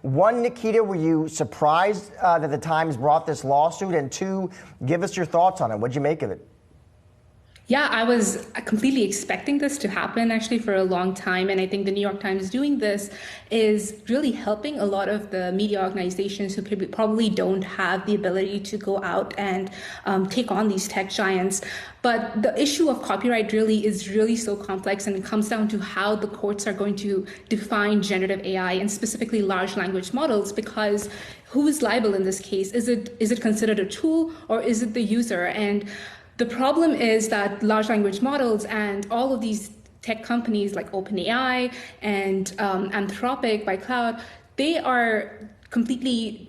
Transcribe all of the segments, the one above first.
One, Nikita, were you surprised that the Times brought this lawsuit? And two, give us your thoughts on it. What'd you make of it? Yeah, I was completely expecting this to happen actually for a long time. And I think the New York Times doing this is really helping a lot of the media organizations who probably don't have the ability to go out and take on these tech giants. But the issue of copyright really is really so complex, and it comes down to how the courts are going to define generative AI and specifically large language models, because who is liable in this case? Is it considered a tool, or is it the user? And the problem is that large language models and all of these tech companies like OpenAI and Anthropic by Cloud, they are completely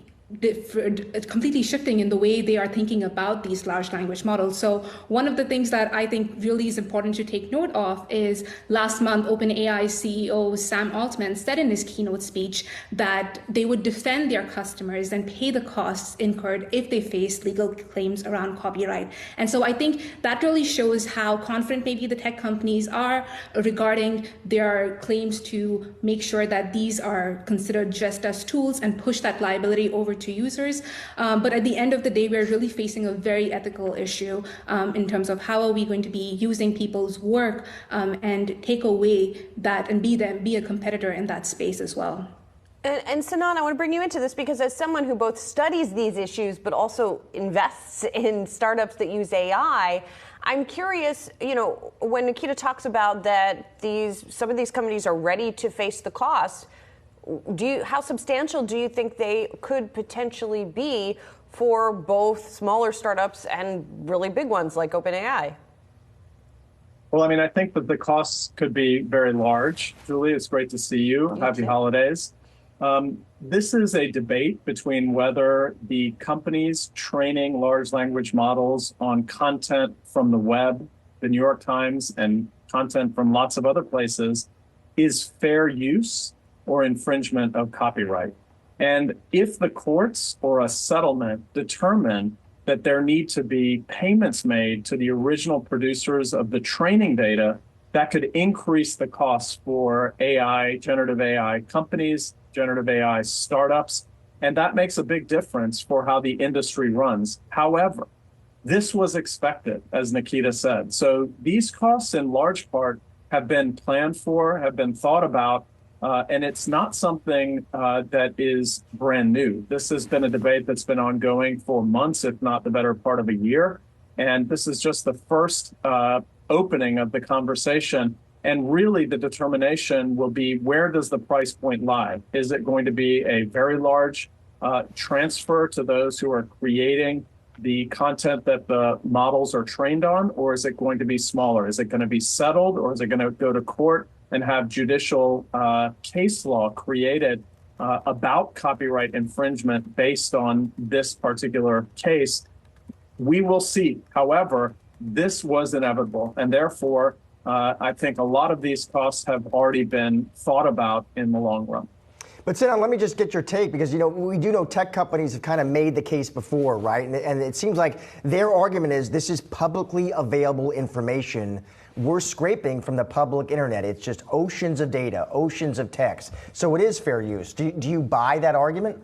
shifting in the way they are thinking about these large language models. So one of the things that I think really is important to take note of is last month, OpenAI CEO Sam Altman said in his keynote speech that they would defend their customers and pay the costs incurred if they face legal claims around copyright. And so I think that really shows how confident maybe the tech companies are regarding their claims to make sure that these are considered just as tools and push that liability over to users. But at the end of the day, we're really facing a very ethical issue in terms of how are we going to be using people's work and take away that and be a competitor in that space as well. And Sanan, I want to bring you into this because as someone who both studies these issues but also invests in startups that use AI, I'm curious, when Nikita talks about that some of these companies are ready to face the cost, how substantial do you think they could potentially be for both smaller startups and really big ones like OpenAI? Well, I think that the costs could be very large. Julie, it's great to see you. Happy holidays. This is a debate between whether the companies training large language models on content from the web, the New York Times, and content from lots of other places is fair use or infringement of copyright. And if the courts or a settlement determine that there need to be payments made to the original producers of the training data, that could increase the costs for AI, generative AI companies, generative AI startups, and that makes a big difference for how the industry runs. However, this was expected, as Nikita said. So these costs in large part have been planned for, have been thought about, and it's not something that is brand new. This has been a debate that's been ongoing for months, if not the better part of a year. And this is just the first opening of the conversation. And really the determination will be, where does the price point lie? Is it going to be a very large transfer to those who are creating the content that the models are trained on, or is it going to be smaller? Is it going to be settled, or is it going to go to court and have judicial case law created about copyright infringement based on this particular case? We will see. However, this was inevitable, and therefore, I think a lot of these costs have already been thought about in the long run. But Sinan, let me just get your take, because we do know tech companies have kind of made the case before, right? And it seems like their argument is this is publicly available information. We're scraping from the public internet. It's just oceans of data, oceans of text. So it is fair use. Do you buy that argument?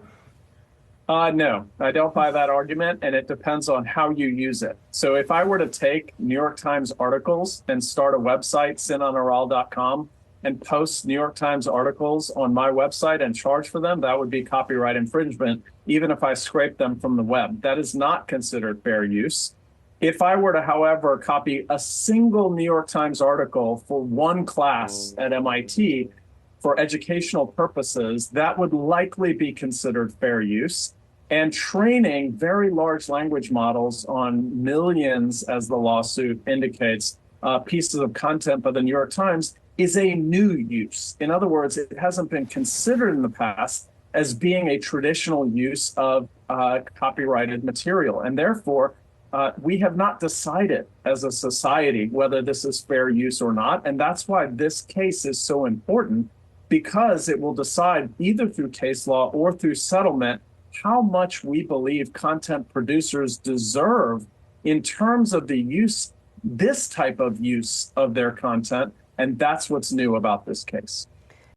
No, I don't buy that argument, and it depends on how you use it. So if I were to take New York Times articles and start a website, sinanaral.com, and post New York Times articles on my website and charge for them, that would be copyright infringement, even if I scrape them from the web. That is not considered fair use. If I were to, however, copy a single New York Times article for one class at MIT for educational purposes, that would likely be considered fair use. And training very large language models on millions, as the lawsuit indicates, pieces of content by the New York Times is a new use. In other words, it hasn't been considered in the past as being a traditional use of copyrighted material. And therefore, we have not decided as a society whether this is fair use or not. And that's why this case is so important, because it will decide either through case law or through settlement how much we believe content producers deserve in terms of the use, this type of use of their content. And that's what's new about this case.